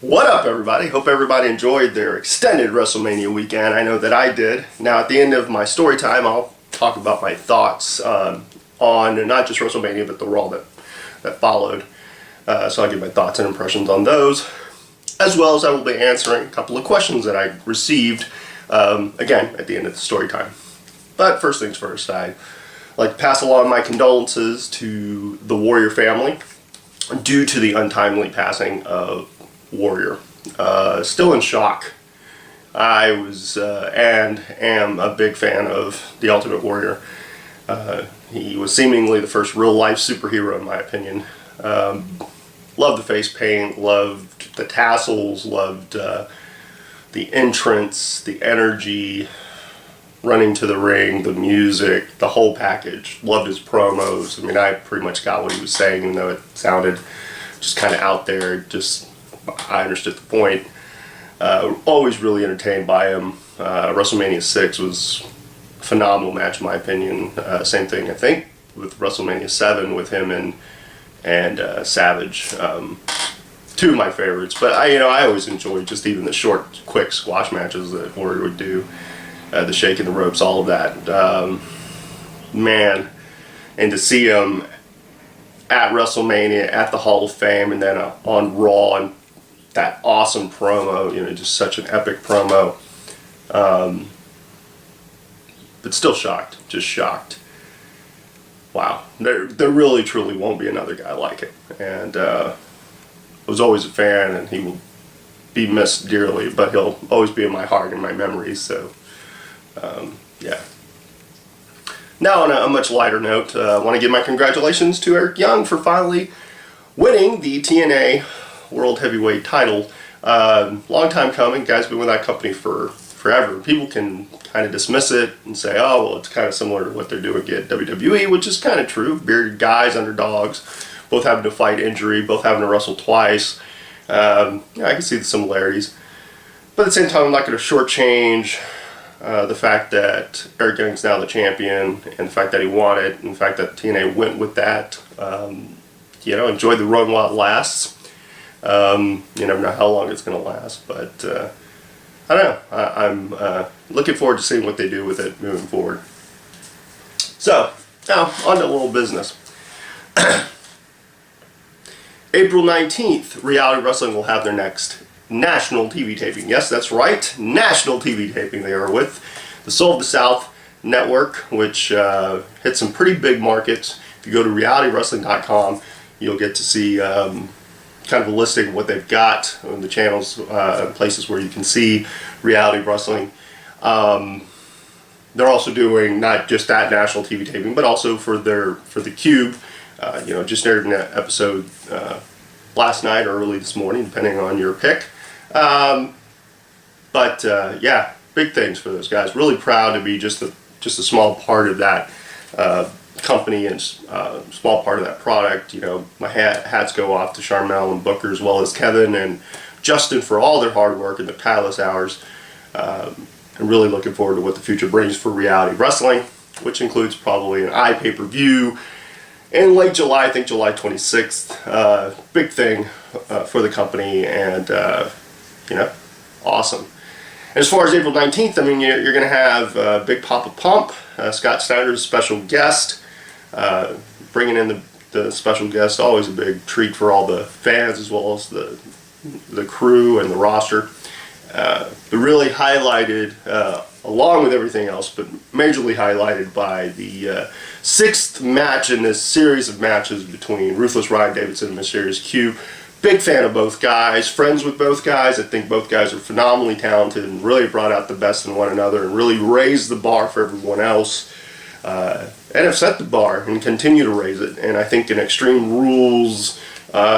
What up, everybody? Hope everybody enjoyed their extended WrestleMania weekend. I know that I did. Now, at the end of my story time, I'll talk about my thoughts on not just WrestleMania, but the Raw that followed. So I'll give my thoughts and impressions on those, as well as I will be answering a couple of questions that I received, again, at the end of the story time. But first things first, I'd like to pass along my condolences to the Warrior family due to the untimely passing of Warrior. Still in shock. I was and am a big fan of the Ultimate Warrior. He was seemingly the first real-life superhero, in my opinion. Loved the face paint, loved the tassels, loved the entrance, the energy, running to the ring, the music, the whole package. Loved his promos. I mean, I pretty much got what he was saying, even though it sounded just kind of out there. Just I understood the point. Always really entertained by him. WrestleMania 6 was a phenomenal match, in my opinion. Same thing, I think, with WrestleMania 7 with him and Savage. Two of my favorites. But I always enjoyed just even the short, quick squash matches that Warrior would do. The shaking the ropes, all of that. Man, and to see him at WrestleMania, at the Hall of Fame, and then on Raw, and that awesome promo, just such an epic promo. But still shocked, just shocked. Wow, there really truly won't be another guy like it. And I was always a fan, and he will be missed dearly, but he'll always be in my heart and my memories, so yeah. Now, on a much lighter note, I want to give my congratulations to Eric Young for finally winning the TNA World Heavyweight title. Long time coming. Guy's been with that company for forever. People can kind of dismiss it and say, oh, well, it's kind of similar to what they're doing at WWE, which is kind of true. Bearded guys, underdogs, both having to fight injury, both having to wrestle twice. I can see the similarities. But at the same time, I'm not going to shortchange the fact that Eric Young's now the champion, and the fact that he won it, and the fact that TNA went with that. Enjoy the run while it lasts. You never know how long it's going to last, but I don't know. I'm looking forward to seeing what they do with it moving forward. So, now, on to a little business. April 19th, Reality Wrestling will have their next national TV taping. Yes, that's right, national TV taping. They are with the Soul of the South network, which hits some pretty big markets. If you go to realitywrestling.com, you'll get to see kind of a listing of what they've got on the channels, places where you can see Reality Wrestling. They're also doing not just that national TV taping, but also for the Cube. Just aired an episode last night or early this morning, depending on your pick. Yeah, big things for those guys. Really proud to be just a small part of that company and small part of that product. My hats go off to Charmel and Booker, as well as Kevin and Justin, for all their hard work and their tireless hours. I'm really looking forward to what the future brings for Reality Wrestling, which includes probably an pay-per-view in late July, I think July 26th. Big thing for the company, and awesome. And as far as April 19th, I mean, you're going to have Big Papa Pump, Scott Snyder's special guest. Bringing in the special guest, always a big treat for all the fans, as well as the crew and the roster. But really highlighted, along with everything else, but majorly highlighted by the sixth match in this series of matches between Ruthless Ryan Davidson and Mysterious Q. Big fan of both guys, friends with both guys. I think both guys are phenomenally talented and really brought out the best in one another and really raised the bar for everyone else. And have set the bar and continue to raise it. And I think an Extreme Rules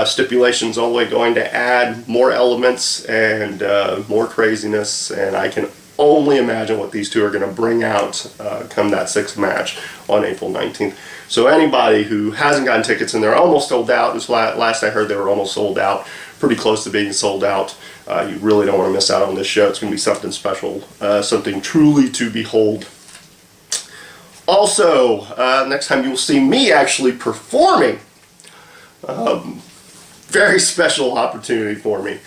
stipulation's only going to add more elements and more craziness, and I can only imagine what these two are going to bring out come that sixth match on April 19th. So anybody who hasn't gotten tickets, and they're almost sold out, this last I heard they were almost sold out, pretty close to being sold out. You really don't want to miss out on this show. It's going to be something special, something truly to behold. Also, next time you will see me actually performing. very special opportunity for me.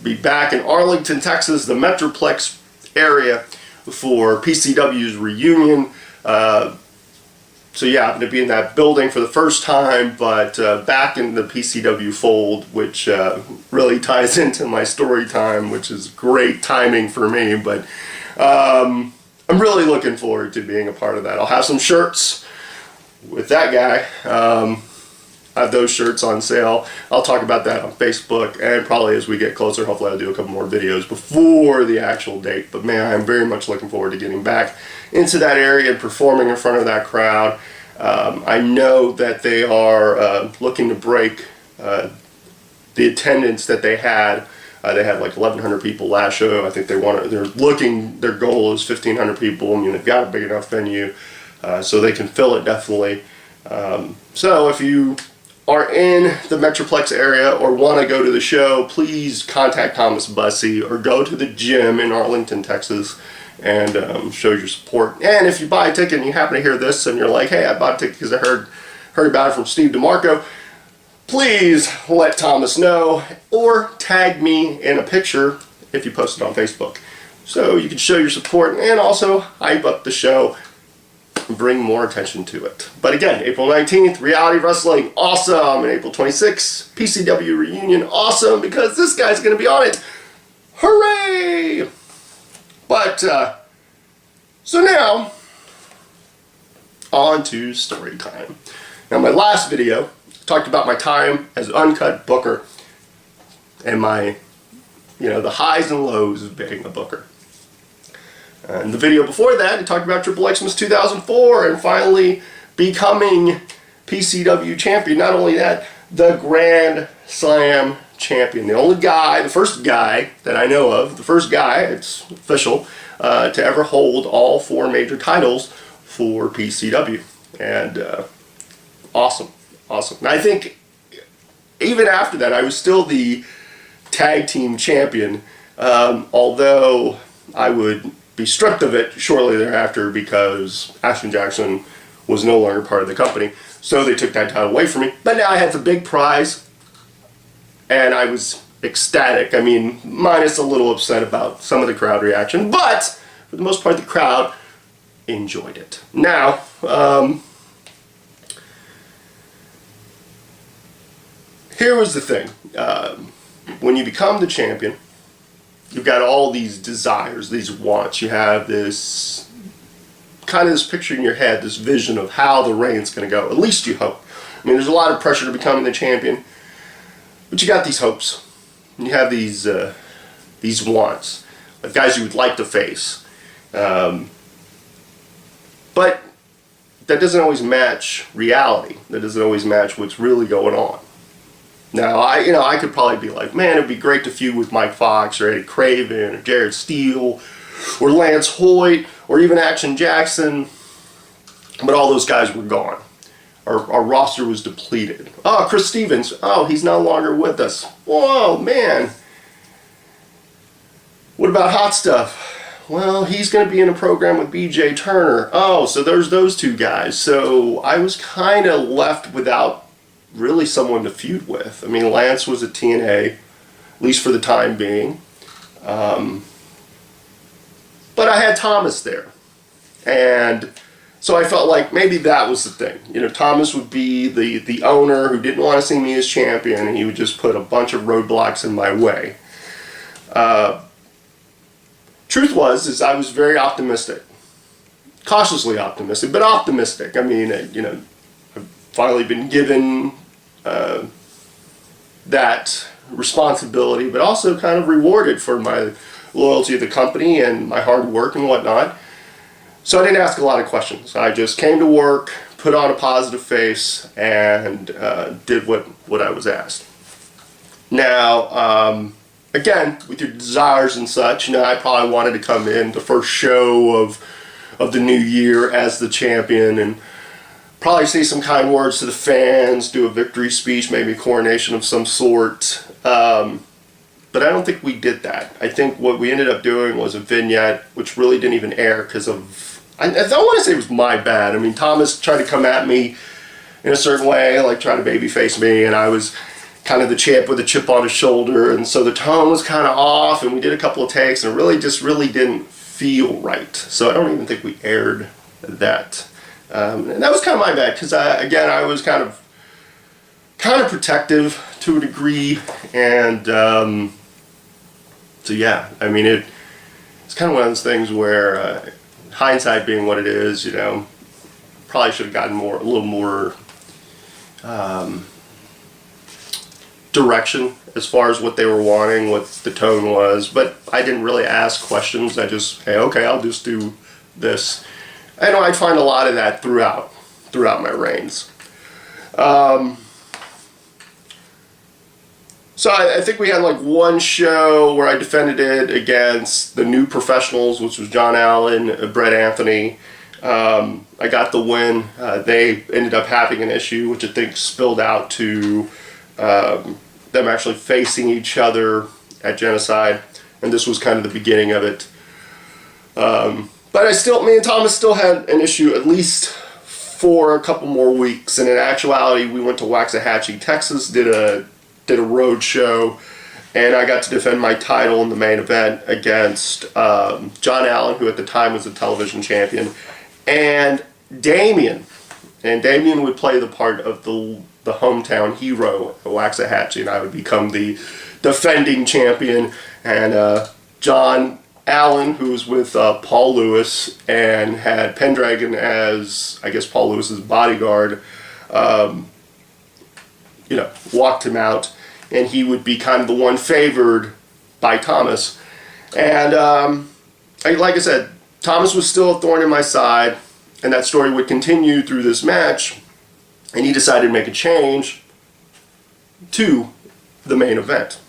Be back in Arlington, Texas, the Metroplex area for PCW's Reunion. So yeah, I'm going to be in that building for the first time, but back in the PCW fold, which really ties into my story time, which is great timing for me. But I'm really looking forward to being a part of that. I'll have some shirts with that guy. I have those shirts on sale. I'll talk about that on Facebook, and probably as we get closer, hopefully I'll do a couple more videos before the actual date. But man, I'm very much looking forward to getting back into that area and performing in front of that crowd. I know that they are looking to break the attendance that they had. They had like 1,100 people last show. I think their goal is 1,500 people. I mean, they've got a big enough venue so they can fill it definitely. So if you are in the Metroplex area or want to go to the show, please contact Thomas Bussey or go to the gym in Arlington, Texas, and show your support. And if you buy a ticket and you happen to hear this and you're like, hey, I bought a ticket because I heard about it from Steve DeMarco, please let Thomas know or tag me in a picture if you post it on Facebook, so you can show your support and also hype up the show, bring more attention to it. But again, April 19th, Reality Wrestling, awesome. And April 26th, PCW Reunion, awesome, because this guy's going to be on it. Hooray! But, so now, on to story time. Now, my last video talked about my time as uncut booker and my, the highs and lows of being a booker. And the video before that, it talked about Triple Xmas 2004 and finally becoming PCW Champion. Not only that, the Grand Slam Champion. The first guy that I know of, it's official, to ever hold all 4 major titles for PCW. And awesome. And I think even after that, I was still the tag team champion, although I would be stripped of it shortly thereafter because Ashton Jackson was no longer part of the company, so they took that title away from me. But now I had the big prize and I was ecstatic. I mean, minus a little upset about some of the crowd reaction, but for the most part the crowd enjoyed it. Now, here was the thing. When you become the champion, you've got all these desires, these wants. You have this picture in your head, this vision of how the reign's going to go. At least you hope. I mean, there's a lot of pressure to becoming the champion, but you got these hopes. And you have these wants, like guys you would like to face. But that doesn't always match reality. That doesn't always match what's really going on. Now, I could probably be like, man, it'd be great to feud with Mike Foxx or Eddie Craven or Jared Steele or Lance Hoyt or even Action Jackson, but all those guys were gone. Our roster was depleted. Oh, Chris Stevens, he's no longer with us. Whoa, man. What about Hot Stuff? Well, he's going to be in a program with BJ Turner. Oh, so there's those 2 guys. So I was kind of left without really someone to feud with. I mean, Lance was at TNA, at least for the time being. But I had Thomas there. And so I felt like maybe that was the thing. Thomas would be the owner who didn't want to see me as champion, and he would just put a bunch of roadblocks in my way. Truth is I was very optimistic. Cautiously optimistic, but optimistic. I mean, I've finally been given that responsibility, but also kind of rewarded for my loyalty to the company and my hard work and whatnot. So I didn't ask a lot of questions. I just came to work, put on a positive face, and did what I was asked. Now, again, with your desires and such, I probably wanted to come in the first show of the new year as the champion and probably say some kind words to the fans, do a victory speech, maybe a coronation of some sort. But I don't think we did that. I think what we ended up doing was a vignette, which really didn't even air because of, I don't want to say it was my bad. I mean, Thomas tried to come at me in a certain way, like try to babyface me, and I was kind of the champ with a chip on his shoulder, and so the tone was kind of off, and we did a couple of takes, and it really didn't feel right. So I don't even think we aired that. And that was kind of my bad, because again, I was kind of protective to a degree, and so yeah, I mean, it's kind of one of those things where hindsight being what it is, you know, probably should have gotten a little more direction as far as what they were wanting, what the tone was, but I didn't really ask questions. I just, hey, okay, I'll just do this. I know I find a lot of that throughout my reigns. So I think we had like one show where I defended it against the new professionals, which was John Allen, Brett Anthony. I got the win. They ended up having an issue, which I think spilled out to them actually facing each other at Genocide, and this was kind of the beginning of it. But me and Thomas still had an issue at least for a couple more weeks, and in actuality, we went to Waxahachie, Texas, did a road show, and I got to defend my title in the main event against John Allen, who at the time was the television champion, and Damien. And Damien would play the part of the hometown hero at Waxahachie, and I would become the defending champion. And John Allen, who was with Paul Lewis and had Pendragon as, I guess, Paul Lewis's bodyguard, walked him out, and he would be kind of the one favored by Thomas. And like I said, Thomas was still a thorn in my side, and that story would continue through this match, and he decided to make a change to the main event.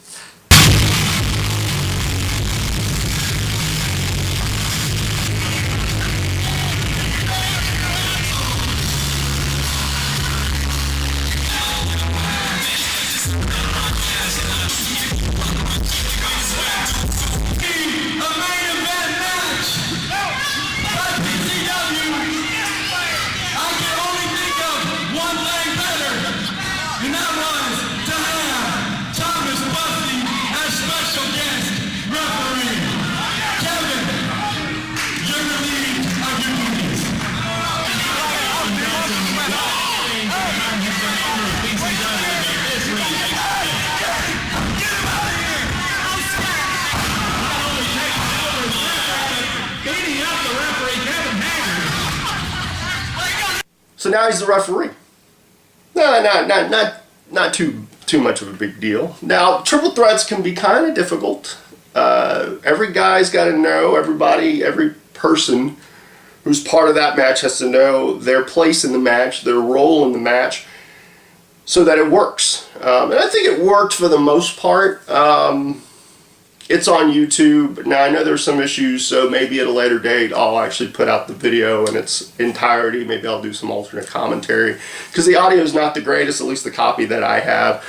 So now he's the referee. No, not too much of a big deal. Now, triple threats can be kind of difficult. Every guy's got to know, every person who's part of that match has to know their place in the match, their role in the match, so that it works. And I think it worked for the most part. It's on YouTube. Now, I know there's some issues, so maybe at a later date I'll actually put out the video in its entirety. Maybe I'll do some alternate commentary, because the audio is not the greatest, at least the copy that I have.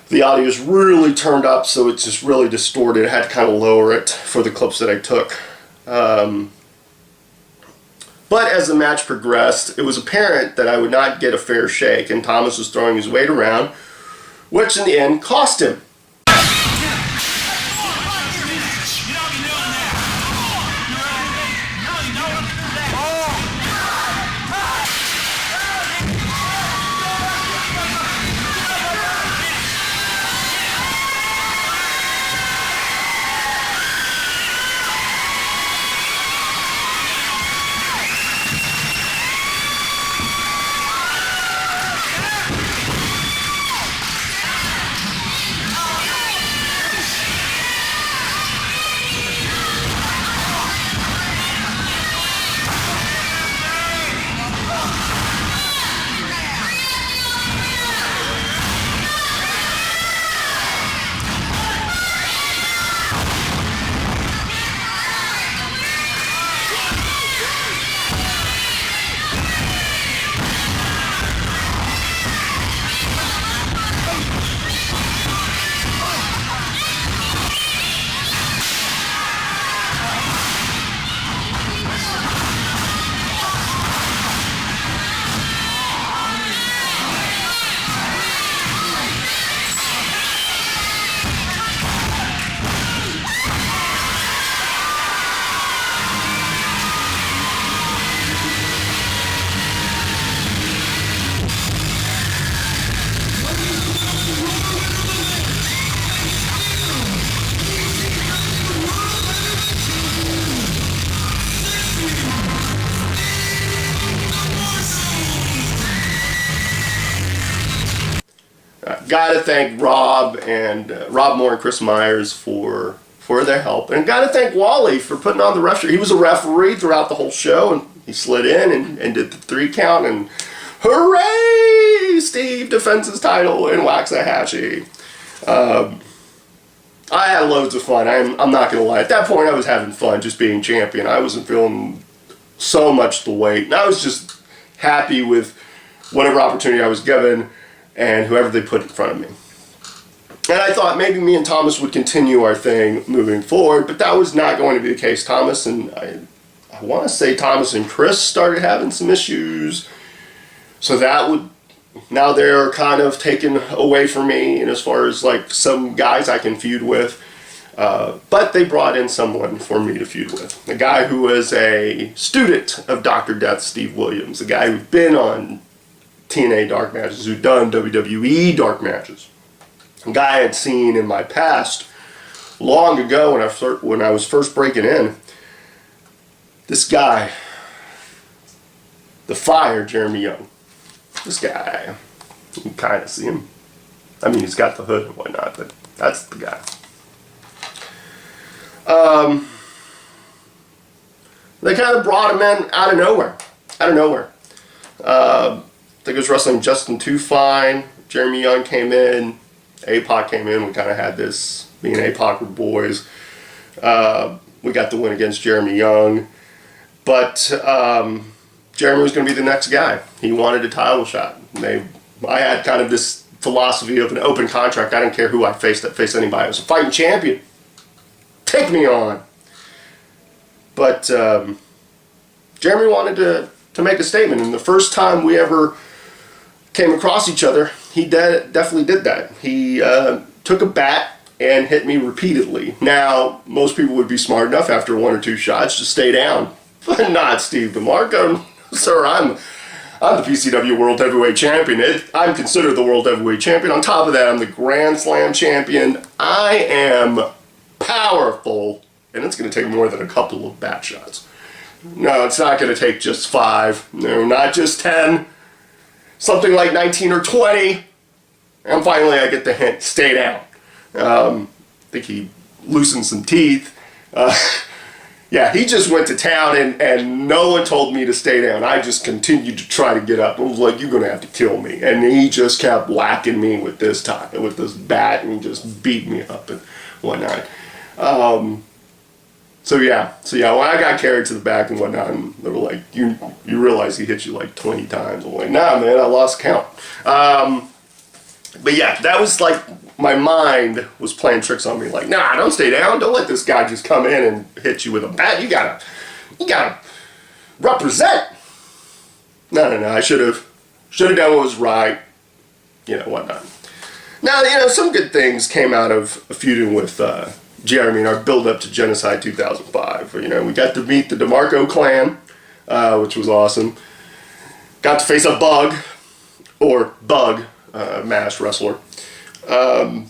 The audio is really turned up, so it's just really distorted. I had to kind of lower it for the clips that I took. But as the match progressed, it was apparent that I would not get a fair shake, and Thomas was throwing his weight around, which in the end cost him. gotta thank Rob Moore and Chris Myers for their help, and gotta thank Wally for putting on the ref shirt. He was a referee throughout the whole show, and he slid in and did the 3 count, and hooray! Steve defends his title in Waxahachie. I had loads of fun. I'm not gonna lie. At that point, I was having fun just being champion. I wasn't feeling so much the weight, and I was just happy with whatever opportunity I was given and whoever they put in front of me. And I thought maybe me and Thomas would continue our thing moving forward, but that was not going to be the case. Thomas and I want to say Thomas and Chris started having some issues, so that would, now they're kind of taken away from me, and as far as like some guys I can feud with, but they brought in someone for me to feud with. A guy who was a student of Dr. Death, Steve Williams, a guy who's been on TNA dark matches, who'd done WWE dark matches. A guy I had seen in my past long ago when I was first breaking in. This guy, the Fire, Jeremy Young. This guy, you can kind of see him. I mean, he's got the hood and whatnot, but that's the guy. They kind of brought him in out of nowhere. I think it was wrestling Justin Too Fine. Jeremy Young came in. APOC came in. We kind of had this, me and APOC were boys. We got the win against Jeremy Young. But Jeremy was going to be the next guy. He wanted a title shot. I had kind of this philosophy of an open contract. I didn't care who I faced anybody. I was a fighting champion. Take me on. But Jeremy wanted to make a statement. And the first time we ever came across each other, he definitely did that. He took a bat and hit me repeatedly. Now, most people would be smart enough after 1 or 2 shots to stay down. But not Steve DeMarco. Sir, I'm the PCW World Heavyweight Champion. I'm considered the World Heavyweight Champion. On top of that, I'm the Grand Slam Champion. I am powerful, and it's going to take more than a couple of bat shots. No, it's not going to take just 5. No, not just 10. Something like 19 or 20. And finally, I get the hint. Stay down. I think he loosened some teeth. Yeah, he just went to town, and no one told me to stay down. I just continued to try to get up. I was like, you're going to have to kill me. And he just kept whacking me with this bat, and he just beat me up and whatnot. So yeah, when I got carried to the back and whatnot, and they were like, you realize he hit you like 20 times. I'm like, nah, man, I lost count. But yeah, that was like, my mind was playing tricks on me. Like, nah, don't stay down. Don't let this guy just come in and hit you with a bat. You gotta represent. No. I should have done what was right. Whatnot. Now, some good things came out of feuding with Jeremy and our build-up to Genocide 2005. We got to meet the DeMarco clan, which was awesome. Got to face a Bug masked wrestler. And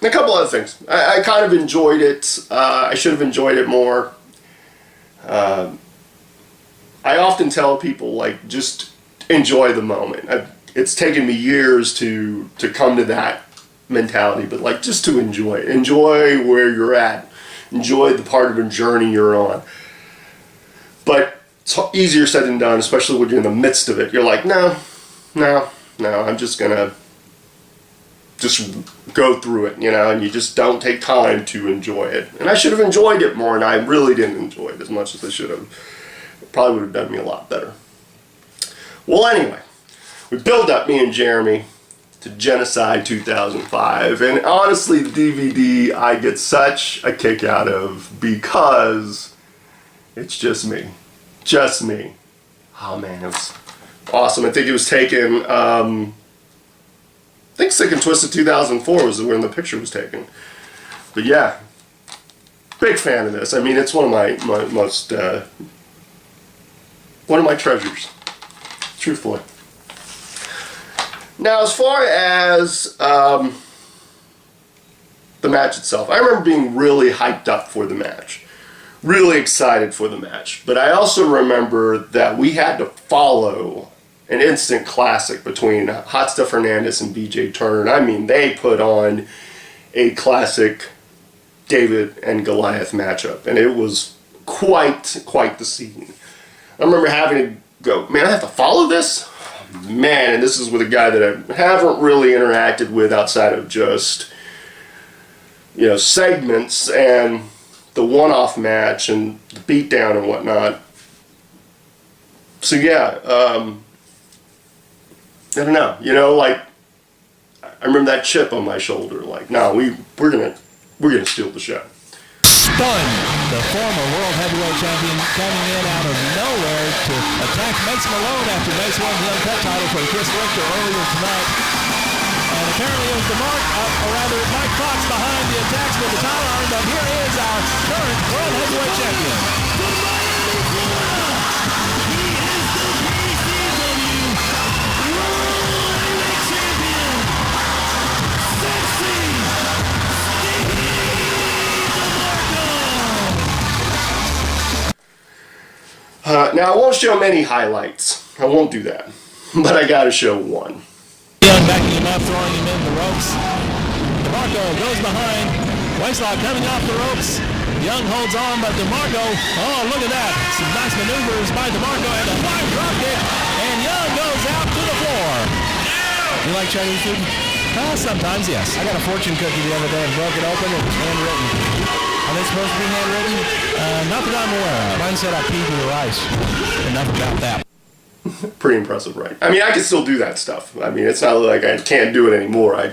a couple other things. I kind of enjoyed it. I should have enjoyed it more. I often tell people, like, just enjoy the moment. It's taken me years to come to that mentality, but like, just to enjoy it. Enjoy where you're at. Enjoy the part of the journey you're on. But it's easier said than done, especially when you're in the midst of it. You're like, no, I'm just gonna just go through it, and you just don't take time to enjoy it. And I should have enjoyed it more, and I really didn't enjoy it as much as I should have. It probably would have done me a lot better. Well, anyway, we build up, me and Jeremy, to Genocide 2005, and honestly, the DVD I get such a kick out of because it's just me. Oh man, it was awesome. I think it was taken, I think Sick and Twisted 2004 was when the picture was taken. But yeah, big fan of this. I mean, it's one of my most, one of my treasures, truthfully. Now, as far as the match itself, I remember being really hyped up for the match. Really excited for the match. But I also remember that we had to follow an instant classic between Hot Stuff Hernandez and BJ Turner. I mean, they put on a classic David and Goliath matchup, and it was quite the scene. I remember having to go, man, I have to follow this? Man, and this is with a guy that I haven't really interacted with outside of just, you know, segments and the one-off match and the beatdown and whatnot. So yeah, I don't know, you know, like, I remember that chip on my shoulder, like, no, we're gonna steal the show. Stunned, the former World Heavyweight Champion coming in out of nowhere to attack Mace Malone after Mace won the uncut title from Chris Richter earlier tonight. And apparently it was Mike Foxx behind the attacks with the title arm, but here is our current World Heavyweight Champion. From Miami, Florida, he is the PCW World Heavyweight Champion, Sexy Now, I won't show many highlights. I won't do that. But I gotta show one. Young backing him up, throwing him in the ropes. DeMarco goes behind. Waistlock coming off the ropes. Young holds on, but DeMarco, oh, look at that. Some nice maneuvers by DeMarco and a flying drop kick. And Young goes out to the floor. You like Chinese food? Sometimes, yes. I got a fortune cookie the other day and broke it open. It was handwritten. Are they supposed to be handwritten? Not that I'm aware of. Mine said I peed in the rice. Enough about that. Pretty impressive, right? I mean, I can still do that stuff. I mean, it's not like I can't do it anymore. I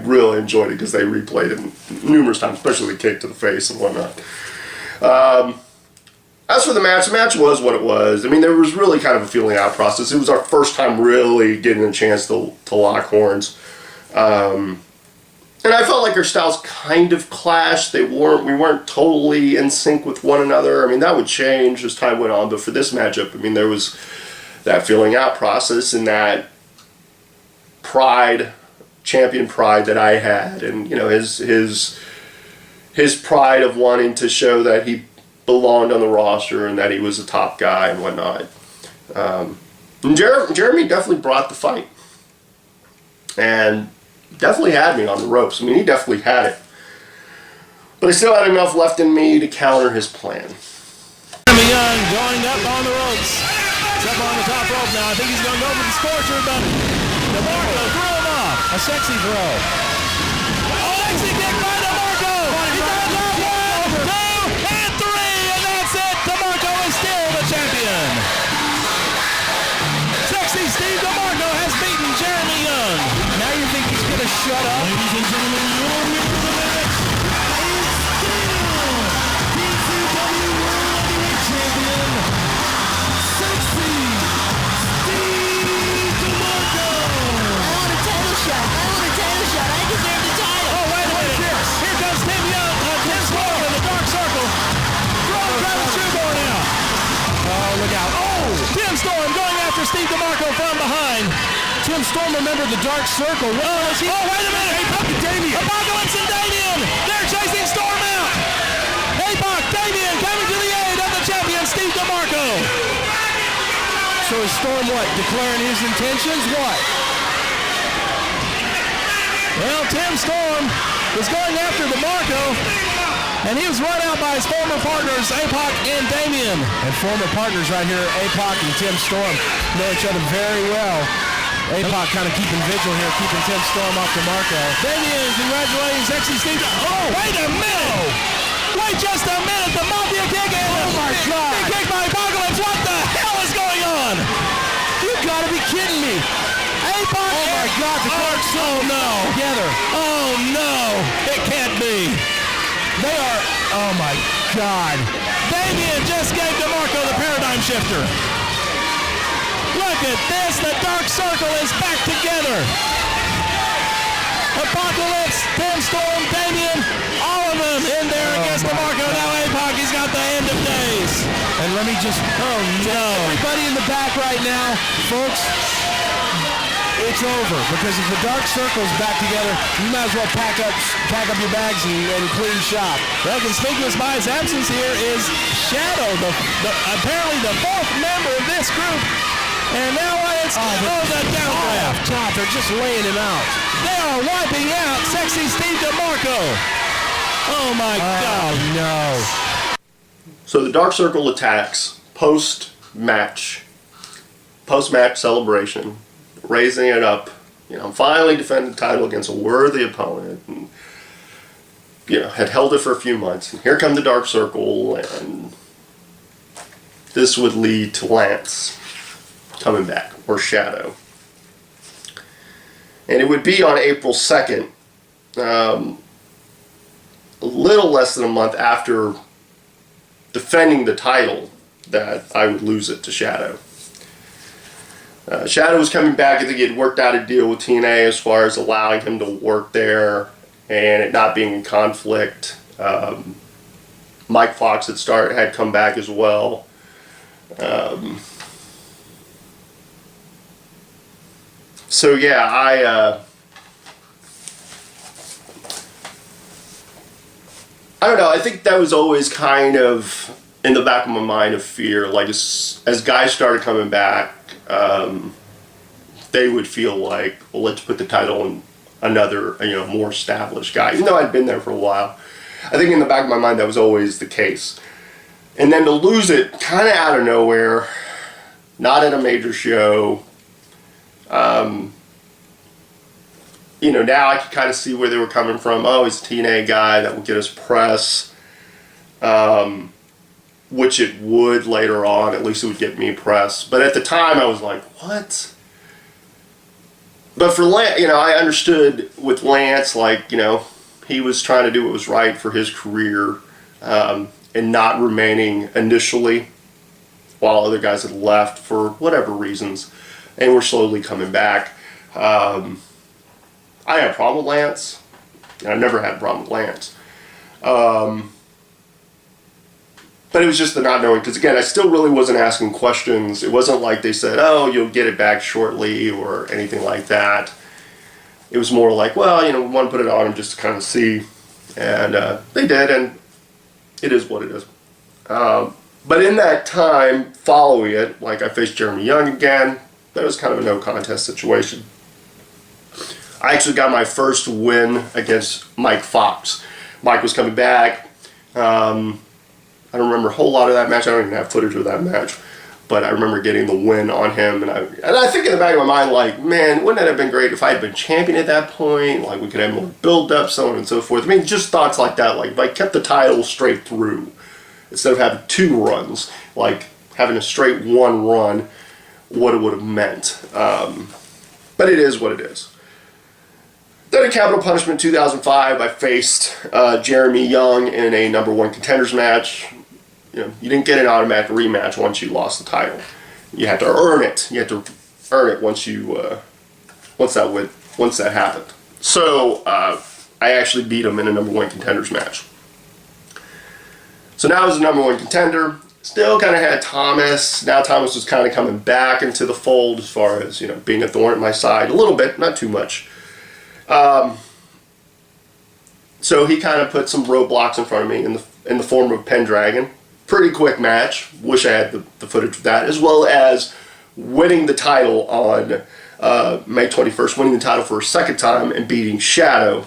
really enjoyed it because they replayed it numerous times, especially the kick to the face and whatnot. As for the match was what it was. I mean, there was really kind of a feeling out process. It was our first time really getting a chance to lock horns. And I felt like our styles kind of clashed. We weren't totally in sync with one another. I mean, that would change as time went on, but for this matchup, I mean, there was that feeling out process and that pride, champion pride that I had, and you know, his pride of wanting to show that he belonged on the roster and that he was a top guy and whatnot. And Jeremy definitely brought the fight. And definitely had me on the ropes. I mean, he definitely had it. But I still had enough left in me to counter his plan. Jeremy Young going up on the ropes. He's up on the top rope now. I think he's going to go for the scorcher, but DeMarco threw him off. A sexy throw. Oh, sexy kick by DeMarco. He goes up 1, 2, and 3, and that's it. DeMarco is still the champion. Sexy Steve DeMarco has beaten Jeremy Young. Now you think he's going to shut up? Ladies and gentlemen, your winner of the match is still PCW World Heavyweight Champion, Sexy Steve DeMarco. I want a title shot. I deserve the title. Oh, wait a minute. Here comes Tim Young, Tim Storm in the dark circle. Throwing Travis Shoeborn out. Oh, look out. Oh, Tim Storm going after Steve DeMarco from behind. Tim Storm remembered the dark circle. Oh, wait a minute. APOC and Damien. Apocalypse and Damien. They're chasing Storm out. APOC, Damien coming to the aid of the champion, Steve DeMarco. So is Storm what? Declaring his intentions? What? Well, Tim Storm was going after DeMarco, and he was run out by his former partners, APOC and Damien. And former partners right here, APOC and Tim Storm, know each other very well. APOC kind of keeping vigil here, keeping Tim Storm off DeMarco. Damien congratulating Sexy Steve. Oh, wait a minute! Wait just a minute, the Mafia kick in. Oh my God! Big kick by Apocalypse. What the hell is going on? You gotta be kidding me. APOC. Oh my God, the cards. Oh no. Together. Oh no, it can't be. They are, oh my God. Damien just gave DeMarco the paradigm shifter. Look at this, the Dark Circle is back together. Apocalypse, Tim Storm, Damien, all of them in there against DeMarco. Now APOC, he's got the end of days. And let me just, oh no. Everybody in the back right now, folks, it's over. Because if the Dark Circle's back together, you might as well pack up your bags and clean shop. Well, conspicuous by his absence here is Shadow, apparently the fourth member of this group. And now it's the downdraft. Top, they're just laying him out. They are wiping out Sexy Steve DeMarco. Oh my God, no. So the Dark Circle attacks post-match celebration, raising it up. Finally defended the title against a worthy opponent. And, had held it for a few months. And here come the Dark Circle, and this would lead to Lance coming back, or Shadow. And it would be on April 2nd, a little less than a month after defending the title, that I would lose it to Shadow. Shadow was coming back. I think he had worked out a deal with TNA as far as allowing him to work there and it not being in conflict. Mike Foxx had come back as well. So yeah, I don't know. I think that was always kind of in the back of my mind of fear. Like as guys started coming back, they would feel like, well, let's put the title on another, more established guy. Even though I'd been there for a while, I think in the back of my mind that was always the case. And then to lose it kind of out of nowhere, not at a major show. Now I can kind of see where they were coming from. Oh, he's a TNA guy that would get us press, which it would later on. At least it would get me press. But at the time, I was like, what? But for Lance, I understood with Lance, he was trying to do what was right for his career, and not remaining initially while other guys had left for whatever reasons, and were slowly coming back. I had a problem with Lance, and I've never had a problem with Lance. But it was just the not knowing, because again, I still really wasn't asking questions. It wasn't like they said, oh, you'll get it back shortly, or anything like that. It was more like, well, we want to put it on him just to kind of see. And they did, and it is what it is. But in that time, following it, I faced Jeremy Young again. That was kind of a no contest situation. I actually got my first win against Mike Foxx. Mike was coming back. I don't remember a whole lot of that match. I don't even have footage of that match. But I remember getting the win on him. And I think in the back of my mind, man, wouldn't that have been great if I had been champion at that point? We could have more build-up, so on and so forth. Just thoughts like that. If I kept the title straight through, instead of having two runs, having a straight one run, what it would have meant. But it is what it is. Then in Capital Punishment 2005, I faced Jeremy Young in a number one contenders match. You didn't get an automatic rematch once you lost the title. You had to earn it. You had to earn it once that happened. So I actually beat him in a number one contenders match. So now I was a number one contender. Still kind of had Thomas. Now Thomas was kind of coming back into the fold as far as being a thorn at my side a little bit, not too much. So he kind of put some roadblocks in front of me in the form of Pendragon. Pretty quick match. Wish I had the footage of that, as well as winning the title on May 21st, winning the title for a second time and beating Shadow,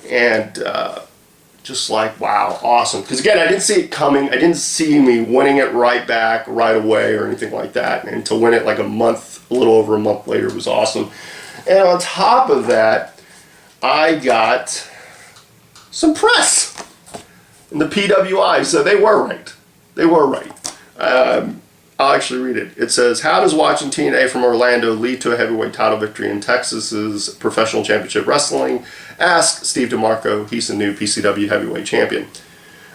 and just wow, awesome. Because again, I didn't see it coming. I didn't see me winning it right back right away or anything like that. And to win it a little over a month later was awesome. And on top of that, I got some press in the PWI, so they were right. They were right. I'll actually read it. It says, how does watching TNA from Orlando lead to a heavyweight title victory in Texas's professional championship wrestling? Ask Steve DeMarco. He's the new PCW Heavyweight Champion.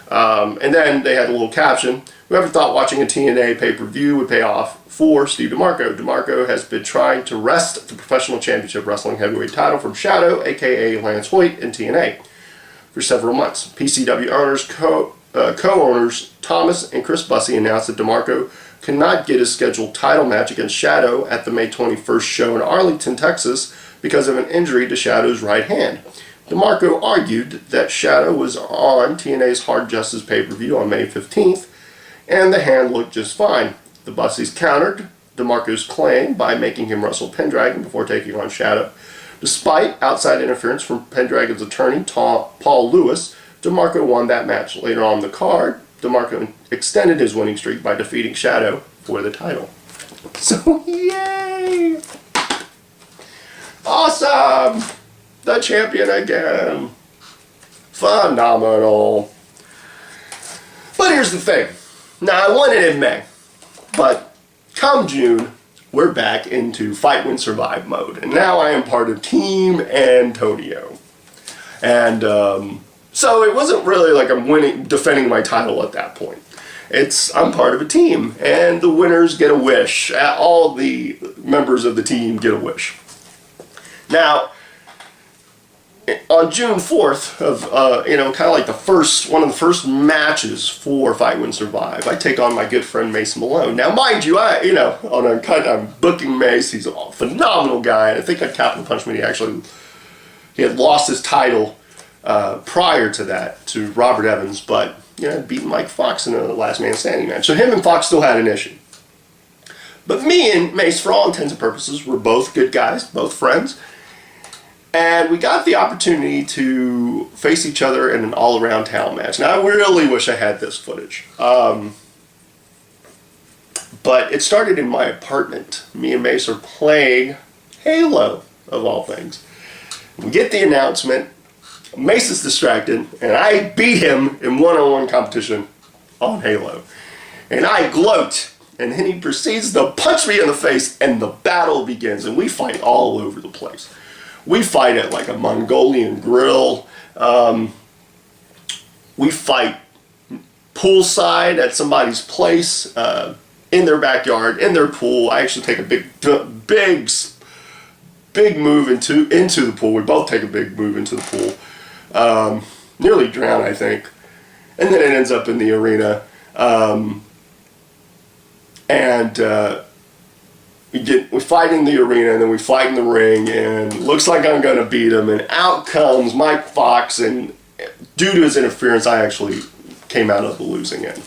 And then they had a little caption. Whoever thought watching a TNA pay-per-view would pay off for Steve DeMarco. DeMarco has been trying to wrest the professional championship wrestling heavyweight title from Shadow, a.k.a. Lance Hoyt, in TNA for several months. PCW owners, co-owners Thomas and Chris Bussey announced that DeMarco could not get his scheduled title match against Shadow at the May 21st show in Arlington, Texas, because of an injury to Shadow's right hand. DeMarco argued that Shadow was on TNA's Hard Justice pay-per-view on May 15th, and the hand looked just fine. The Busseys countered DeMarco's claim by making him wrestle Pendragon before taking on Shadow. Despite outside interference from Pendragon's attorney, Paul Lewis, DeMarco won that match. Later on in the card, DeMarco extended his winning streak by defeating Shadow for the title. So, yay! Awesome! The champion again. Phenomenal. But here's the thing. Now, I won it in May. But come June, we're back into Fight, Win, Survive mode. And now I am part of Team Antonio. And so it wasn't really like I'm defending my title at that point. I'm part of a team. And the winners get a wish. All the members of the team get a wish. Now, on June 4th of, kind of like one of the first matches for Fight, Win, Survive, I take on my good friend Mace Malone. Now, mind you, I'm booking Mace. He's a phenomenal guy. I think on Captain Punishment, he had lost his title prior to that to Robert Evans, but beaten Mike Foxx in a last man standing match. So him and Foxx still had an issue. But me and Mace, for all intents and purposes, were both good guys, both friends. And we got the opportunity to face each other in an all-around town match. Now, I really wish I had this footage. But it started in my apartment. Me and Mace are playing Halo, of all things. We get the announcement. Mace is distracted, and I beat him in one-on-one competition on Halo. And I gloat. And then he proceeds to punch me in the face, and the battle begins. And we fight all over the place. We fight at like a Mongolian grill. We fight poolside at somebody's place, in their backyard, in their pool. I actually take a big move into the pool. We both take a big move into the pool. Nearly drown, I think. And then it ends up in the arena. We fight in the arena, and then we fight in the ring, and looks like I'm going to beat him, and out comes Mike Foxx, and due to his interference, I actually came out of the losing end.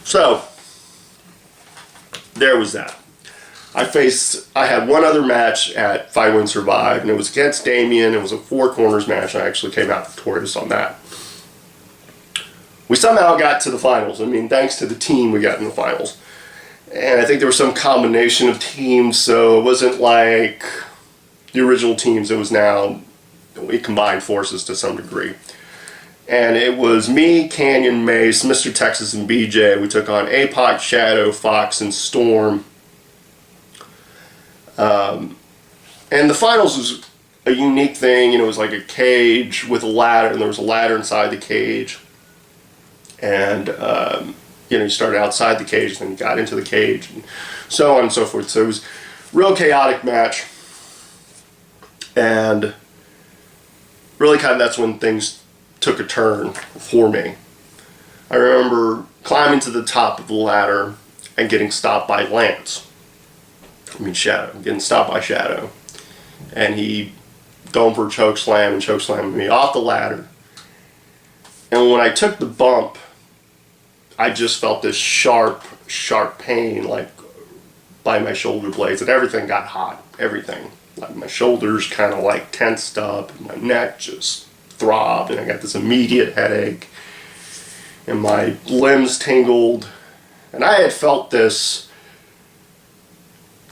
So, there was that. I had one other match at Fight, Win, Survive, and it was against Damien. It was a 4 corners match, and I actually came out victorious on that. We somehow got to the finals. I mean, thanks to the team, we got in the finals. And I think there was some combination of teams, so it wasn't like the original teams. It was now, we combined forces to some degree. And it was me, Canyon, Mace, Mr. Texas, and BJ. We took on APOC, Shadow, Foxx, and Storm. And the finals was a unique thing. It was like a cage with a ladder, and there was a ladder inside the cage. And, you started outside the cage, then you got into the cage, and so on and so forth. So it was a real chaotic match. And really that's when things took a turn for me. I remember climbing to the top of the ladder and getting stopped by Shadow. Getting stopped by Shadow. And he going for a choke slam and choke slamming me off the ladder. And when I took the bump, I just felt this sharp pain, like by my shoulder blades, and everything got hot. Everything. Like my shoulders kind of like tensed up, and my neck just throbbed, and I got this immediate headache, and my limbs tingled. And I had felt this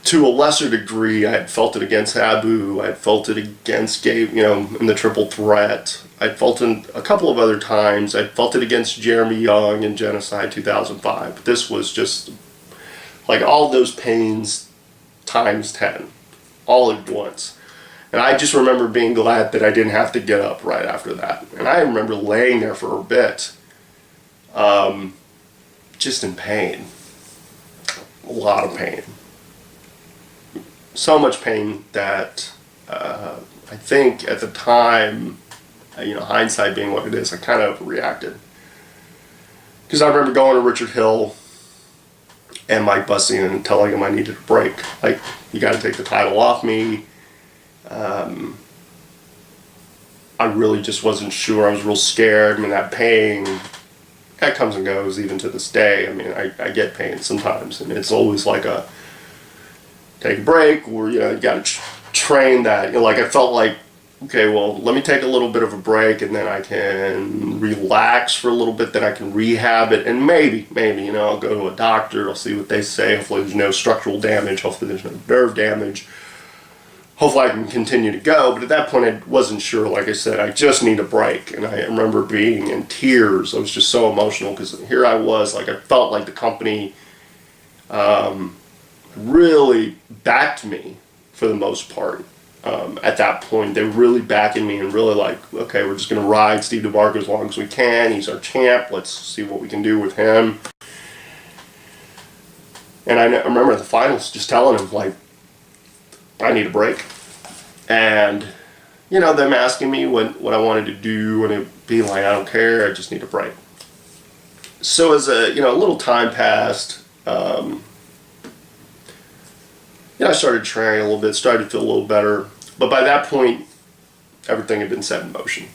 to a lesser degree. I had felt it against Abu. I had felt it against Gabe, in the Triple Threat. I'd felt it a couple of other times. I'd felt it against Jeremy Young in Genocide 2005. But this was just like all those pains times 10, all at once. And I just remember being glad that I didn't have to get up right after that. And I remember laying there for a bit, just in pain. A lot of pain. So much pain that I think at the time, hindsight being what it is, I kind of reacted. Because I remember going to Richard Hill and Mike Bussing and telling him I needed a break. Like, you got to take the title off me. I really just wasn't sure. I was real scared. I mean, that pain that comes and goes even to this day. I mean, I get pain sometimes, and it's always like a take a break, or you got to train that. Like I felt like, okay, well, let me take a little bit of a break, and then I can relax for a little bit, then I can rehab it, and maybe, I'll go to a doctor, I'll see what they say. Hopefully there's no structural damage, hopefully there's no nerve damage. Hopefully I can continue to go, but at that point I wasn't sure. Like I said, I just need a break, and I remember being in tears. I was just so emotional, because here I was, like I felt like the company really backed me for the most part. At that point, they were really backing me and really like, okay, we're just going to ride Steve DeMarco as long as we can. He's our champ. Let's see what we can do with him. And I remember at the finals just telling him, like, I need a break. And, them asking me what I wanted to do, and it being like, I don't care, I just need a break. So as a little time passed, I started training a little bit, started to feel a little better. But by that point, everything had been set in motion.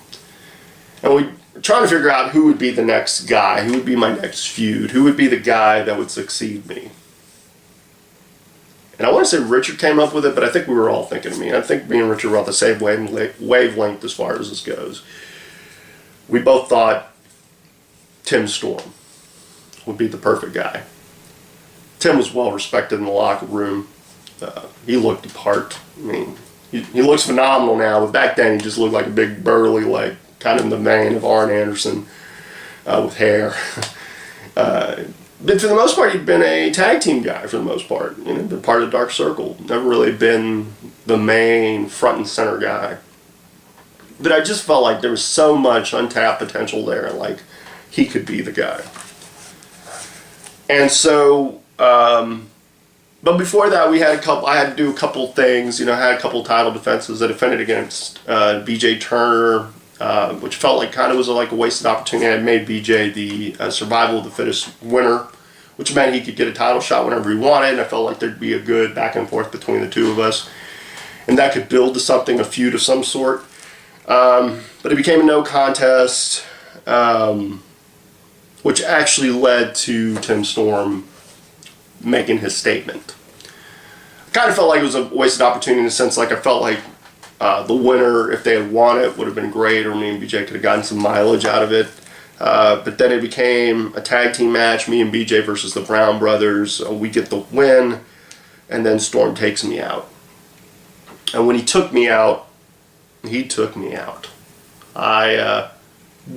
And we were trying to figure out who would be the next guy, who would be my next feud, who would be the guy that would succeed me. And I want to say Richard came up with it, but I think we were all thinking of me. I think me and Richard were on the same wavelength as far as this goes. We both thought Tim Storm would be the perfect guy. Tim was well respected in the locker room. He looked the part. I mean, he looks phenomenal now, but back then he just looked like a big burly, like kind of in the vein of Arn Anderson with hair. But for the most part, he'd been a tag team guy for the most part. Been part of the Dark Circle. Never really been the main front and center guy. But I just felt like there was so much untapped potential there, and like he could be the guy. And so, but before that, I had to do a couple things. I had a couple title defenses. I defended against BJ Turner, which felt like kind of was like a wasted opportunity. I had made BJ the survival of the fittest winner, which meant he could get a title shot whenever he wanted, and I felt like there'd be a good back and forth between the two of us, and that could build to something, a feud of some sort. But it became a no contest, which actually led to Tim Storm making his statement. I kind of felt like it was a wasted opportunity in the sense, like I felt like the winner, if they had won it, would have been great, or me and BJ could have gotten some mileage out of it. But then it became a tag team match, me and BJ versus the Brown Brothers. We get the win, and then Storm takes me out. And when he took me out, I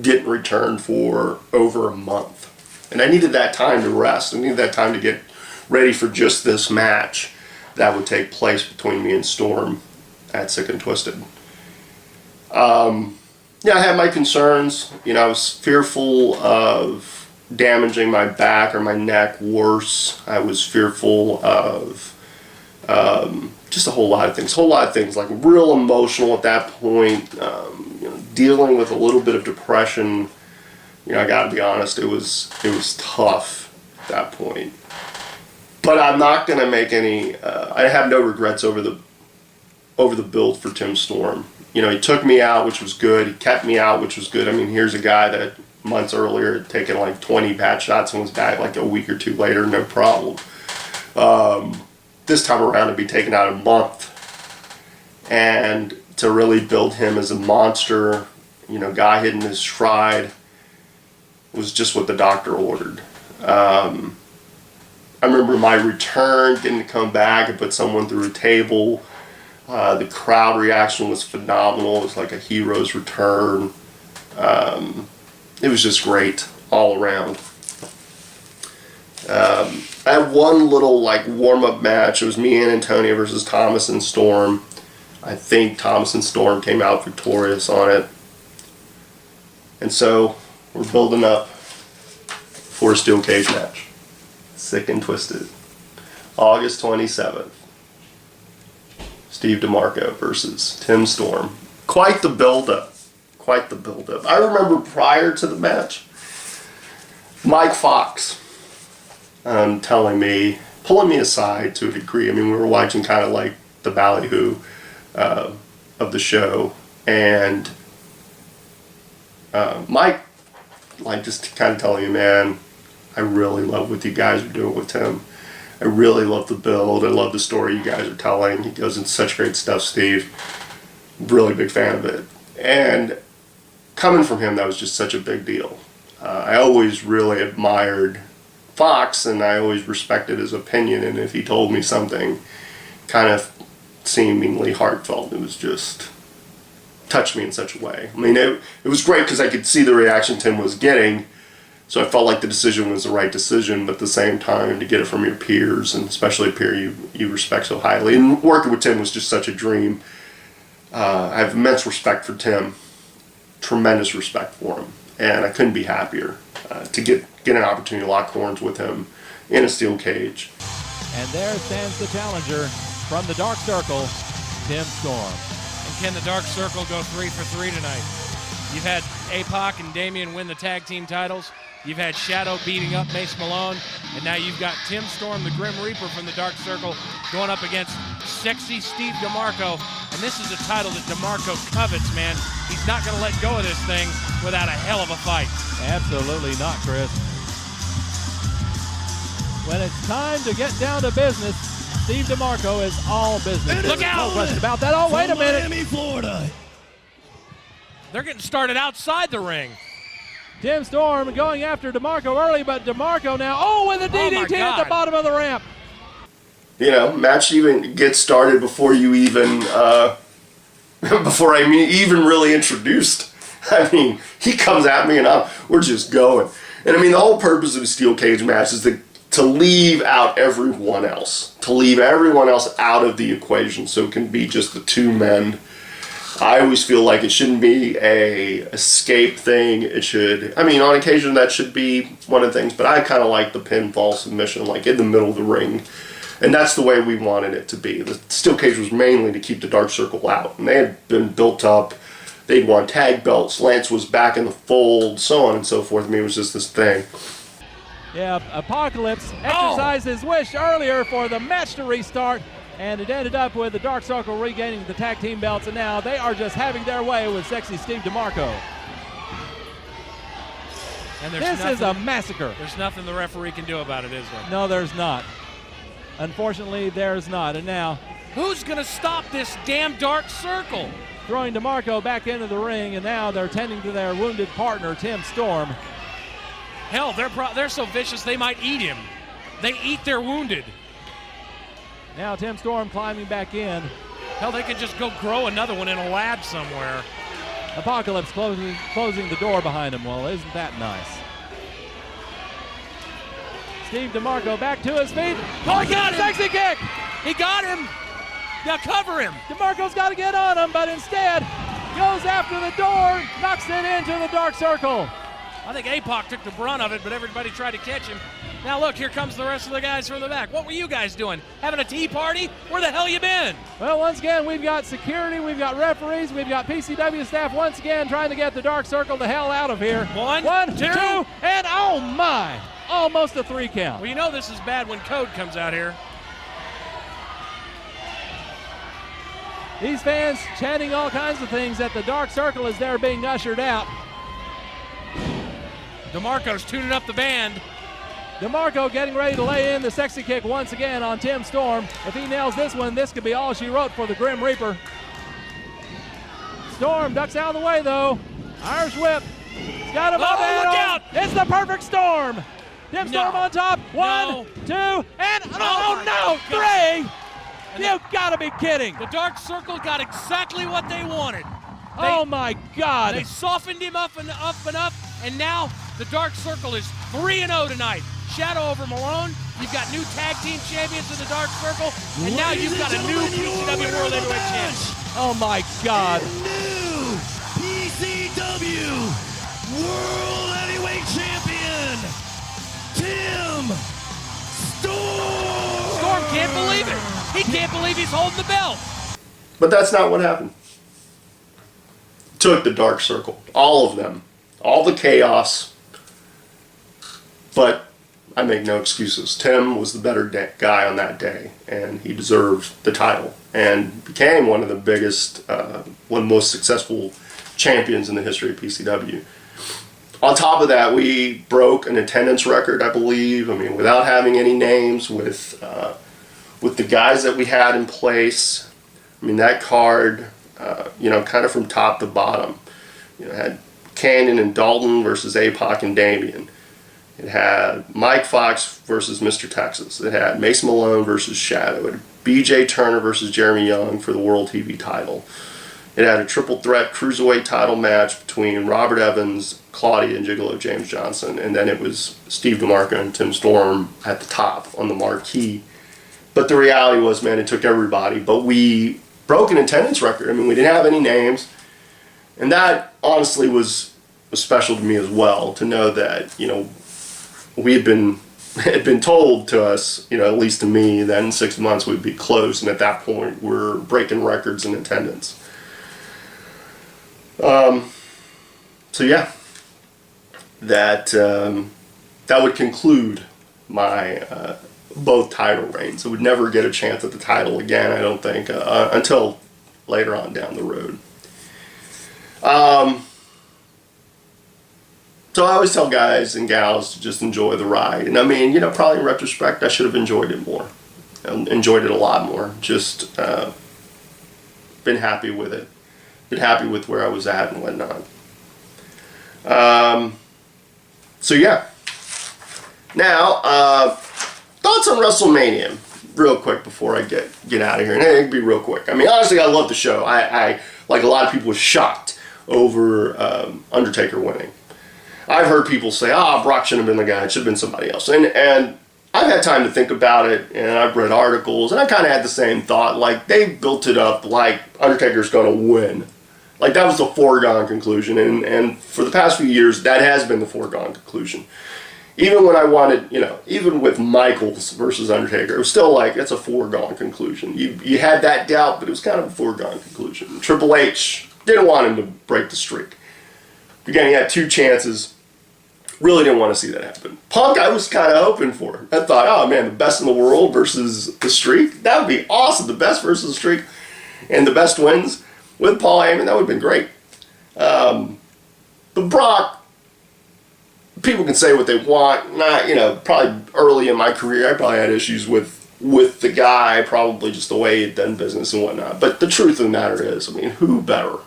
didn't return for over a month. And I needed that time to rest. I needed that time to get ready for just this match that would take place between me and Storm at Sick and Twisted. I had my concerns. I was fearful of damaging my back or my neck worse. I was fearful of just a whole lot of things, like real emotional at that point, dealing with a little bit of depression. I gotta be honest, it was tough at that point. But I'm not gonna make any, I have no regrets over the build for Tim Storm. He took me out, which was good. He kept me out, which was good. I mean, here's a guy that months earlier had taken like 20 bad shots and was back like a week or two later, no problem. This time around, to be taken out a month and to really build him as a monster, guy hitting his stride, was just what the doctor ordered. I remember my return, getting to come back and put someone through a table. The crowd reaction was phenomenal. It was like a hero's return. It was just great all around. I had one little warm-up match. It was me and Antonio versus Thomas and Storm. I think Thomas and Storm came out victorious on it. And so we're building up for a steel cage match. Sick and Twisted. August 27th. Steve DeMarco versus Tim Storm. Quite the build-up. I remember prior to the match, Mike Foxx pulling me aside to a degree. I mean, we were watching kind of like the ballyhoo of the show, and Mike like just kind of telling you, man, I really love what you guys are doing with Tim. I really love the build. I love the story you guys are telling. He goes into such great stuff, Steve. Really big fan of it. And coming from him, that was just such a big deal. I always really admired Foxx, and I always respected his opinion. And if he told me something kind of seemingly heartfelt, it was just touched me in such a way. I mean, it was great because I could see the reaction Tim was getting. So I felt like the decision was the right decision, but at the same time, to get it from your peers, and especially a peer you respect so highly. And working with Tim was just such a dream. I have immense respect for Tim, tremendous respect for him, and I couldn't be happier to get an opportunity to lock horns with him in a steel cage. And there stands the challenger from the Dark Circle, Tim Storm. And can the Dark Circle go 3 for 3 tonight? You've had APOC and Damian win the tag team titles. You've had Shadow beating up Mace Malone, and now you've got Tim Storm, the Grim Reaper from the Dark Circle, going up against sexy Steve DeMarco. And this is a title that DeMarco covets, man. He's not going to let go of this thing without a hell of a fight. Absolutely not, Chris. When it's time to get down to business, Steve DeMarco is all business. Look out! No question about that. Oh, wait a minute. Miami, Florida. They're getting started outside the ring. Tim Storm going after DeMarco early, but DeMarco now, with a Oh, my DDT at God. the bottom of the ramp. You know, match even gets started before you even, before I'm even really introduced. I mean, he comes at me and we're just going. And I mean, the whole purpose of a steel cage match is to leave out everyone else. To leave everyone else out of the equation so it can be just the two men. I always feel like it shouldn't be a escape thing. It should, I mean, on occasion that should be one of the things, but I kind of like the pinfall submission, like in the middle of the ring. And that's the way we wanted it to be. The steel cage was mainly to keep the Dark Circle out. And they had been built up. They'd won tag belts. Lance was back in the fold, so on and so forth. I mean, it was just this thing. Yeah, Apocalypse exercised his wish earlier for the match to restart, and it ended up with the Dark Circle regaining the tag team belts, and now they are just having their way with sexy Steve DeMarco. And This is a massacre. There's nothing the referee can do about it, is there? No, there's not. Unfortunately, there's not. And now, Who's going to stop this damn Dark Circle? throwing DeMarco back into the ring, and now they're tending to their wounded partner, Tim Storm. Hell, they're so vicious they might eat him. They eat their wounded. Now Tim Storm climbing back in. Hell, they could just go grow another one in a lab somewhere. Apocalypse closing the door behind him. Well, isn't that nice? Steve DeMarco back to his feet. Oh, he got him. Sexy kick. He got him. Now cover him. DeMarco's got to get on him, but instead goes after the door, knocks it into the Dark Circle. I think APOC took the brunt of it, but everybody tried to catch him. Now look, here comes the rest of the guys from the back. What were you guys doing? Having a tea party? Where the hell you been? Well, once again, we've got security, we've got referees, we've got PCW staff once again trying to get the Dark Circle the hell out of here. One, two, two. and oh my! Almost a 3 count. Well, you know this is bad when Code comes out here. These fans chanting all kinds of things at the Dark Circle as they're being ushered out. DeMarco's tuning up the band. DeMarco getting ready to lay in the sexy kick once again on Tim Storm. If he nails this one, this could be all she wrote for the Grim Reaper. Storm ducks out of the way though. Irish whip. He's got him up and look on. out! It's the perfect storm. Tim Storm No. on top. One, No. two, and Oh, no, my God. 3. And You gotta be kidding. The Dark Circle got exactly what they wanted. Oh my God. They softened him up and up and up, and now the Dark Circle is 3-0 tonight. Shadow over Malone. You've got new tag team champions in the Dark Circle, and now you've got a new PCW World Heavyweight Champion. Oh my God. New PCW World Heavyweight Champion, Tim Storm. Storm can't believe it. He can't believe he's holding the belt. But that's not what happened. Took the Dark Circle, all of them, all the chaos. But I make no excuses. Tim was the better guy on that day, and he deserved the title and became one of the biggest, one of the most successful champions in the history of PCW. On top of that, we broke an attendance record, I believe. I mean, without having any names, with the guys that we had in place. I mean, that card, kind of from top to bottom, had Canyon and Dalton versus APOC and Damian. It had Mike Foxx versus Mr. Texas. It had Mace Malone versus Shadow. It had BJ Turner versus Jeremy Young for the World TV title. It had a triple threat cruiserweight title match between Robert Evans, Claudia, and Gigolo James Johnson. And then it was Steve DeMarco and Tim Storm at the top on the marquee. But the reality was, man, it took everybody. But we broke an attendance record. I mean, we didn't have any names. And that, honestly, was special to me as well, to know that, we had been told to us, at least to me, that in 6 months we'd be close. And at that point, we're breaking records in attendance. So yeah, that would conclude my both title reigns. I would never get a chance at the title again, I don't think, until later on down the road. So I always tell guys and gals to just enjoy the ride. And I mean, probably in retrospect, I should have enjoyed it more. Enjoyed it a lot more. Just been happy with it. Been happy with where I was at and whatnot. So yeah. Now, thoughts on WrestleMania, real quick before I get out of here. And it'll be real quick. I mean, honestly, I love the show. I like a lot of people, was shocked over Undertaker winning. I've heard people say, Brock shouldn't have been the guy. It should have been somebody else. And I've had time to think about it, and I've read articles, and I kind of had the same thought. Like, they built it up like Undertaker's going to win. Like, that was the foregone conclusion. And for the past few years, that has been the foregone conclusion. Even when I wanted, even with Michaels versus Undertaker, it was still like, it's a foregone conclusion. You had that doubt, but it was kind of a foregone conclusion. Triple H didn't want him to break the streak. Again, he had 2 chances. Really didn't want to see that happen. Punk, I was kind of hoping for. I thought, oh man, the best in the world versus the streak. That would be awesome. The best versus the streak. And the best wins with Paul Heyman. That would have been great. But Brock, people can say what they want. Not, probably early in my career, I probably had issues with the guy, probably just the way he'd done business and whatnot. But the truth of the matter is, I mean, who better?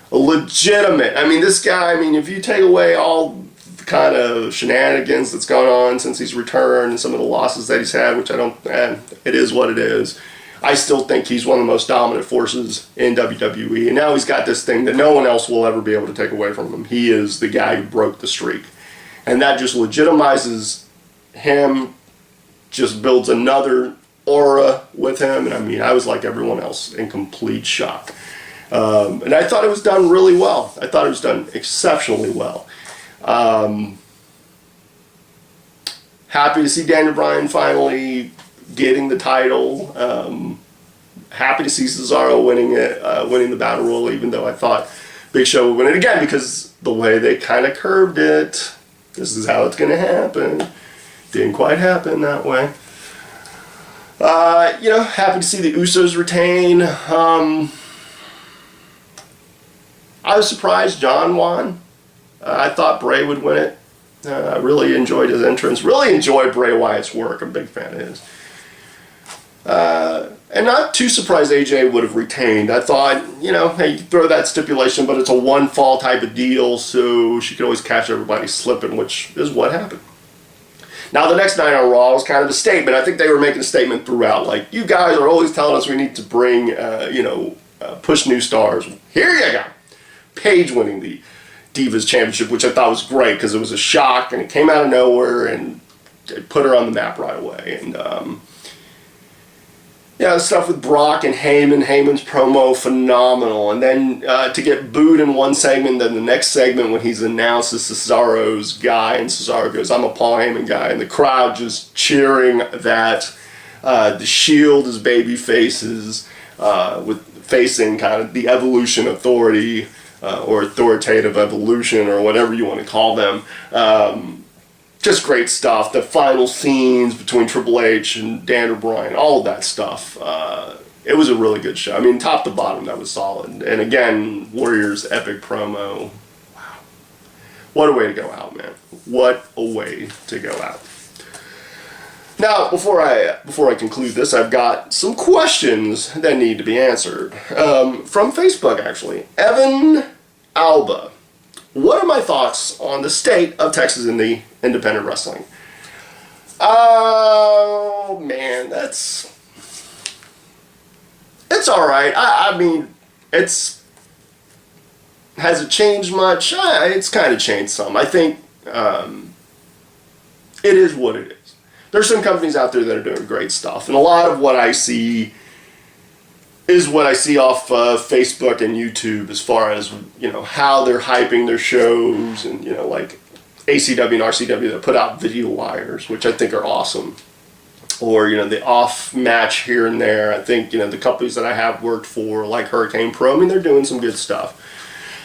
A legitimate, this guy, if you take away all the kind of shenanigans that's gone on since he's returned and some of the losses that he's had, which it is what it is, I still think he's one of the most dominant forces in WWE. And now he's got this thing that no one else will ever be able to take away from him. He is the guy who broke the streak. And that just legitimizes him, just builds another aura with him. And I was like everyone else, in complete shock. And I thought it was done really well. I thought it was done exceptionally well. Happy to see Daniel Bryan finally getting the title. Happy to see Cesaro winning the Battle Royal, even though I thought Big Show would win it again, because the way they kind of curved it, this is how it's going to happen. Didn't quite happen that way. Happy to see the Usos retain. I was surprised John won. I thought Bray would win it. I really enjoyed his entrance. Really enjoyed Bray Wyatt's work. I'm a big fan of his. And not too surprised AJ would have retained. I thought, hey, you throw that stipulation, but it's a one fall type of deal, so she could always catch everybody slipping, which is what happened. Now, the next night on Raw was kind of a statement. I think they were making a statement throughout. Like, you guys are always telling us we need to bring, push new stars. Here you go. Paige winning the Divas Championship, which I thought was great because it was a shock and it came out of nowhere and it put her on the map right away. And the stuff with Brock and Heyman's promo, phenomenal. And then to get booed in one segment, then the next segment when he's announced as Cesaro's guy, and Cesaro goes, I'm a Paul Heyman guy, and the crowd just cheering that. The Shield is baby faces, with facing kind of the Evolution Authority, or authoritative evolution, or whatever you want to call them. Just great stuff. The final scenes between Triple H and Daniel Bryan, all of that stuff. It was a really good show. Top to bottom, that was solid. And again, Warrior's epic promo. Wow. What a way to go out, man. What a way to go out. Now, before I conclude this, I've got some questions that need to be answered. From Facebook, actually. Evan Alba. What are my thoughts on the state of Texas in the independent wrestling? Oh, man, it's alright. I mean, has it changed much? It's kind of changed some. I think it is what it is. There's some companies out there that are doing great stuff, and a lot of what I see is what I see off Facebook and YouTube as far as, you know, how they're hyping their shows, and, you know, like ACW and RCW that put out video wires, which I think are awesome. Or, you know, the off match here and there. I think, you know, the companies that I have worked for, like Hurricane Pro, I mean, they're doing some good stuff.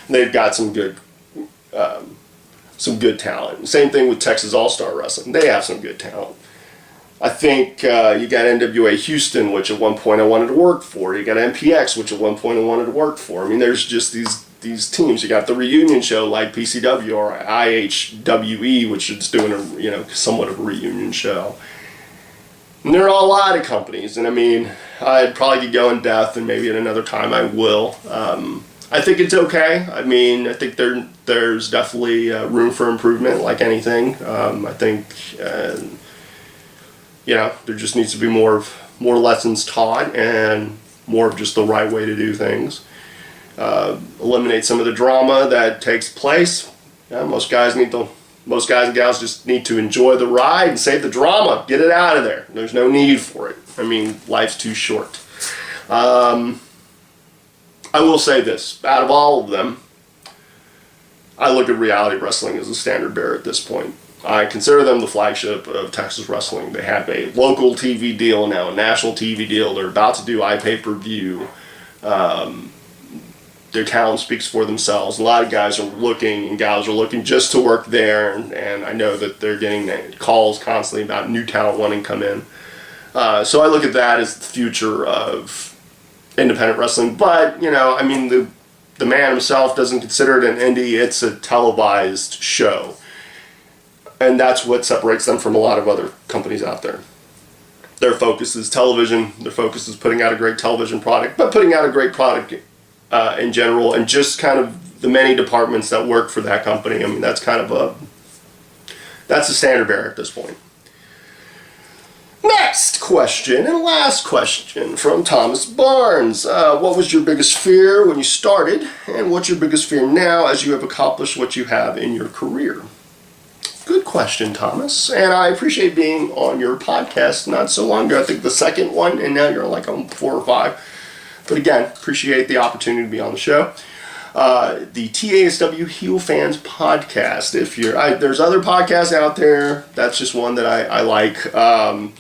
They've got some good talent. Same thing with Texas All-Star Wrestling. They have some good talent. I think you got NWA Houston, which at one point I wanted to work for. You got MPX, which at one point I wanted to work for. I mean, there's just these teams. You got the reunion show like PCW or IHWE, which is doing a, you know, somewhat of a reunion show. And there are a lot of companies, and I mean, I'd probably could go in depth, and maybe at another time I will. I think it's okay. I mean, I think there's definitely room for improvement, like anything. I think. You know, there just needs to be more lessons taught and more of just the right way to do things. Eliminate some of the drama that takes place. Yeah, most guys and gals just need to enjoy the ride and save the drama. Get it out of there. There's no need for it. I mean, life's too short. I will say this. Out of all of them, I look at reality wrestling as a standard bearer at this point. I consider them the flagship of Texas wrestling. They have a local TV deal now, a national TV deal. They're about to do iPay-per-view. Their talent speaks for themselves. A lot of guys are looking, and gals are looking just to work there, and I know that they're getting calls constantly about new talent wanting to come in. So I look at that as the future of independent wrestling. But, you know, I mean, the man himself doesn't consider it an indie. It's a televised show. And that's what separates them from a lot of other companies out there. Their focus is television. Their focus is putting out a great television product, but putting out a great product in general, and just kind of the many departments that work for that company. I mean, that's a standard bearer at this point. Next question, and last question from Thomas Barnes. What was your biggest fear when you started, and what's your biggest fear now as you have accomplished what you have in your career? Good question, Thomas, and I appreciate being on your podcast not so long ago. I think the second one, and now you're like on 4 or 5. But again, appreciate the opportunity to be on the show. The TASW Heel Fans podcast. There's other podcasts out there. That's just one that I like.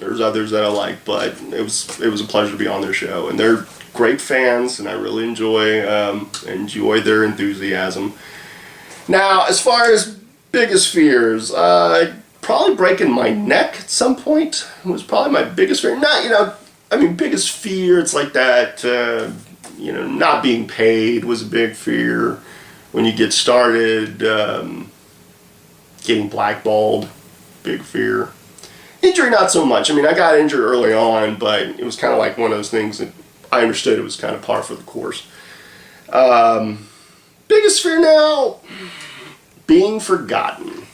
There's others that I like, but it was a pleasure to be on their show, and they're great fans, and I really enjoy their enthusiasm. Now, as far as biggest fears, probably breaking my neck at some point was probably my biggest fear. Biggest fear, it's like that, not being paid was a big fear. When you get started, getting blackballed, big fear. Injury, not so much. I mean, I got injured early on, but it was kind of like one of those things that I understood it was kind of par for the course. Biggest fear now, being forgotten,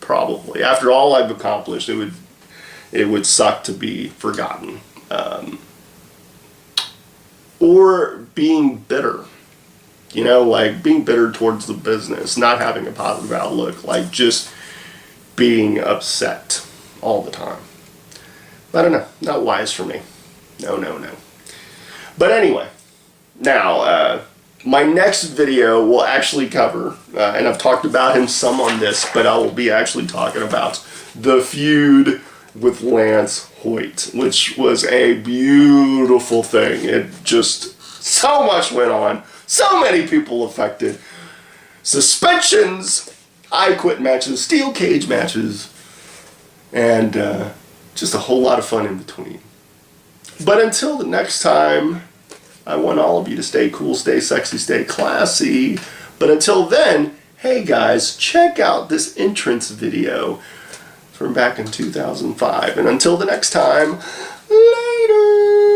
probably. After all I've accomplished, it would suck to be forgotten. Or being bitter. Like being bitter towards the business, not having a positive outlook, like just being upset all the time. I don't know, not wise for me. No. But anyway, now, my next video will actually cover, and I've talked about him some on this, but I will be actually talking about the feud with Lance Hoyt, which was a beautiful thing. It just, so much went on, so many people affected. Suspensions, I quit matches, steel cage matches, and just a whole lot of fun in between. But until the next time, I want all of you to stay cool, stay sexy, stay classy. But until then, hey guys, check out this entrance video from back in 2005. And until the next time, later!